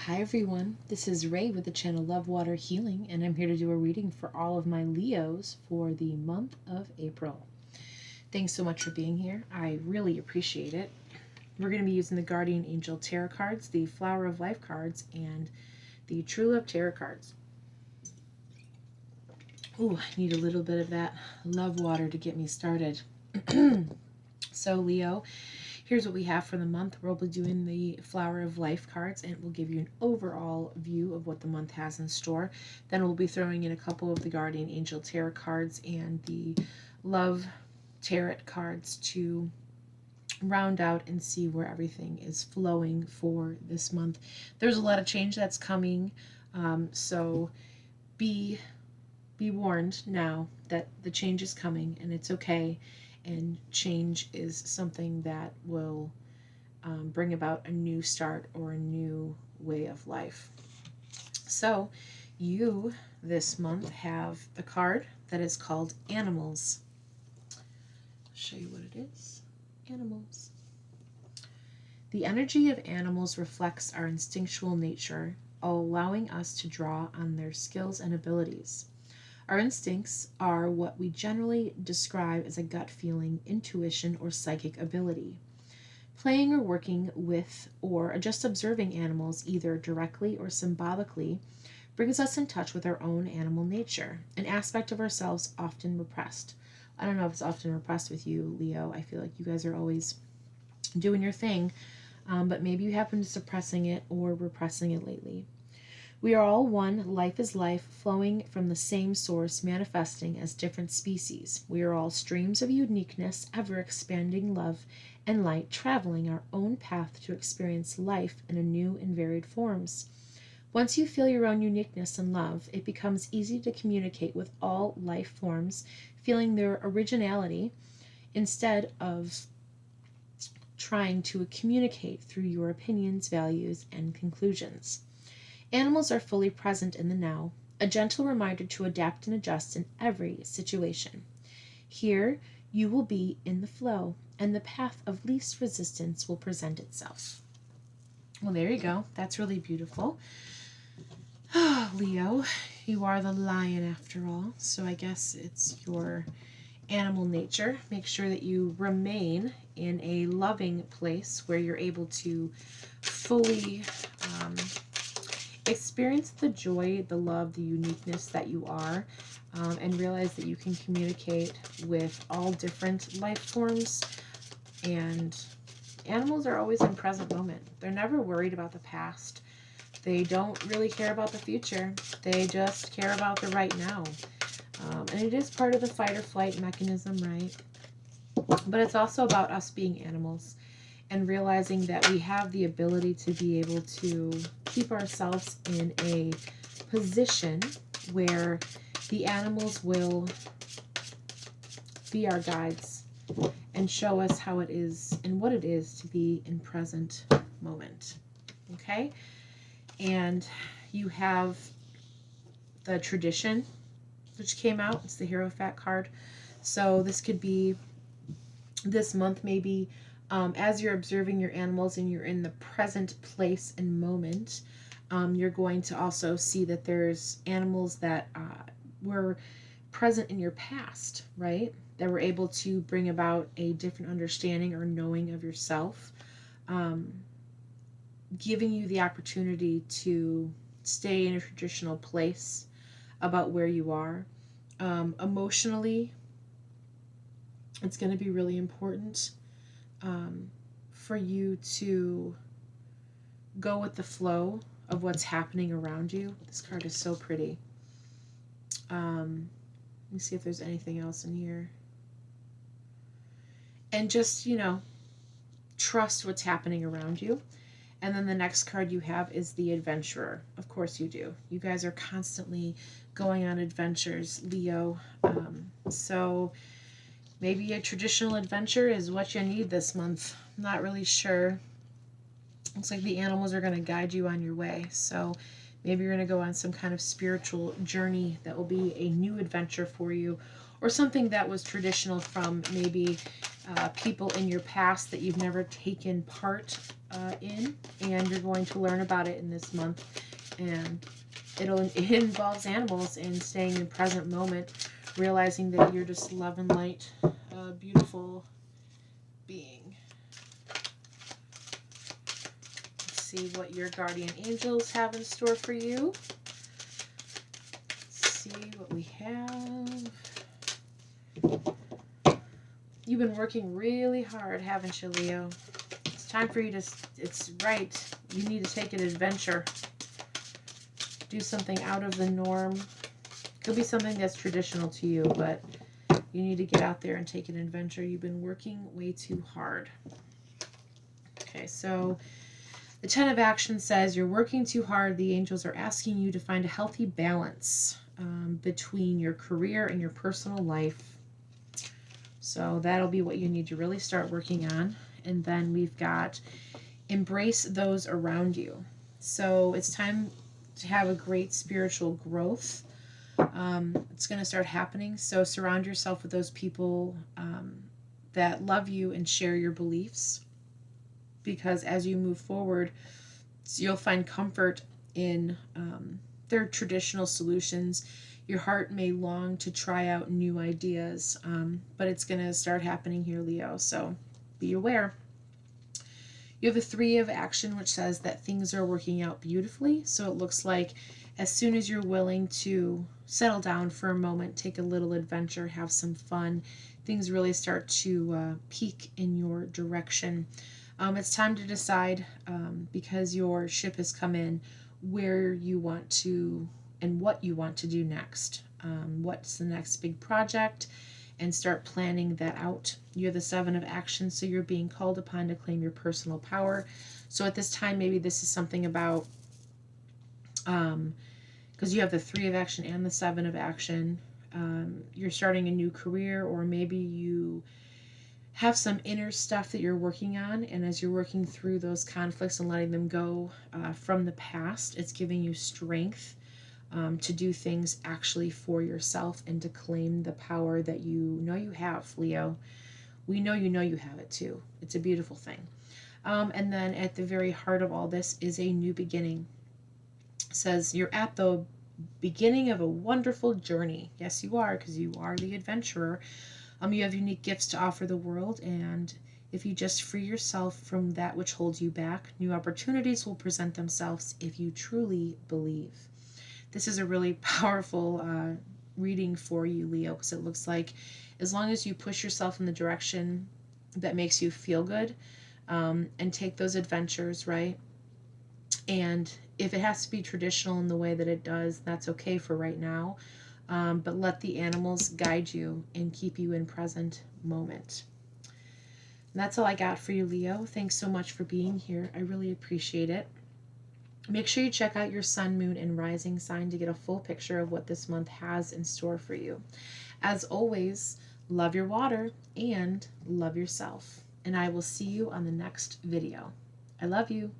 Hi everyone, this is Ray with the channel Lovewater Healing, and I'm here to do a reading for all of my Leos for the month of April. Thanks so much for being here. I really appreciate it. We're going to be using the Guardian Angel Tarot cards, the Flower of Life cards, and the True Love Tarot cards. Ooh, I need a little bit of that love water to get me started. So Leo, here's what we have for the month. We'll be doing the Flower of Life cards, and it will give you an overall view of what the month has in store. Then we'll be throwing in a couple of the Guardian Angel Tarot cards and the Love Tarot cards to round out and see where everything is flowing for this month. There's a lot of change that's coming, so be warned now that the change is coming, and it's okay. And change is something that will bring about a new start or a new way of life. So you this month have the card that is called Animals. I'll show you what it is. Animals. The energy of animals reflects our instinctual nature, allowing us to draw on their skills and abilities. Our instincts are what we generally describe as a gut feeling, intuition, or psychic ability. Playing or working with or just observing animals, either directly or symbolically, brings us in touch with our own animal nature, an aspect of ourselves often repressed. I don't know if it's often repressed with you, Leo. I feel like you guys are always doing your thing, but maybe you have been suppressing it or repressing it lately. We are all one, life is life, flowing from the same source, manifesting as different species. We are all streams of uniqueness, ever expanding love and light, traveling our own path to experience life in a new and varied forms. Once you feel your own uniqueness and love, it becomes easy to communicate with all life forms, feeling their originality instead of trying to communicate through your opinions, values, and conclusions. Animals are fully present in the now, a gentle reminder to adapt and adjust in every situation. Here, you will be in the flow, and the path of least resistance will present itself. Well, there you go. That's really beautiful. Leo, you are the lion after all, so I guess it's your animal nature. Make sure that you remain in a loving place where you're able to fully experience the joy, the love, the uniqueness that you are, and realize that you can communicate with all different life forms. And animals are always in present moment. They're never worried about the past. They don't really care about the future. They just care about the right now. And it is part of the fight or flight mechanism, right? But it's also about us being animals and realizing that we have the ability to be able to keep ourselves in a position where the animals will be our guides and show us how it is and what it is to be in present moment. Okay? And you have the tradition, which came out. It's the Hierophant card. So this could be this month, maybe as you're observing your animals and you're in the present place and moment, you're going to also see that there's animals that were present in your past, right? That were able to bring about a different understanding or knowing of yourself, giving you the opportunity to stay in a traditional place about where you are. Emotionally, it's going to be really important for you to go with the flow of what's happening around you. This card is so pretty. Let me see if there's anything else in here. And just, trust what's happening around you. And then the next card you have is the Adventurer. Of course you do. You guys are constantly going on adventures, Leo. So maybe a traditional adventure is what you need this month. I'm not really sure. Looks like the animals are going to guide you on your way. So maybe you're going to go on some kind of spiritual journey that will be a new adventure for you. or something that was traditional from maybe people in your past that you've never taken part in, and you're going to learn about it in this month. And it involves animals and staying in the present moment, realizing that you're just love and light, beautiful being. Let's see what your guardian angels have in store for you. Let's see what we have. You've been working really hard, haven't you, Leo? It's time for you to, it's right, you need to take an adventure. Do something out of the norm. Could be something that's traditional to you, but you need to get out there and take an adventure. You've been working way too hard. Okay, so the 10 of Action says you're working too hard. The angels are asking you to find a healthy balance between your career and your personal life. So that'll be what you need to really start working on. And then we've got embrace those around you. So it's time to have a great spiritual growth. It's going to start happening. So surround yourself with those people that love you and share your beliefs. Because as you move forward, you'll find comfort in their traditional solutions. Your heart may long to try out new ideas, but it's going to start happening here, Leo. So be aware. You have a 3 of Action, which says that things are working out beautifully. So it looks like as soon as you're willing to settle down for a moment, take a little adventure, have some fun, things really start to peak in your direction. It's time to decide, because your ship has come in, where you want to and what you want to do next. What's the next big project, and start planning that out. You have the 7 of Action, so you're being called upon to claim your personal power. So at this time, maybe this is something about, because you have the 3 of Action and the 7 of Action, you're starting a new career, or maybe you have some inner stuff that you're working on, and as you're working through those conflicts and letting them go from the past, it's giving you strength to do things actually for yourself and to claim the power that you know you have, Leo. We know you have it too. It's a beautiful thing. And then at the very heart of all this is a new beginning. It says you're at the beginning of a wonderful journey. Yes, you are, because you are the adventurer. You have unique gifts to offer the world, and if you just free yourself from that which holds you back, new opportunities will present themselves if you truly believe. This is a really powerful reading for you, Leo, because it looks like as long as you push yourself in the direction that makes you feel good, and take those adventures, right? And if it has to be traditional in the way that it does, that's okay for right now. But let the animals guide you and keep you in present moment. And that's all I got for you, Leo. Thanks so much for being here. I really appreciate it. Make sure you check out your sun, moon, and rising sign to get a full picture of what this month has in store for you. As always, love your water and love yourself. And I will see you on the next video. I love you.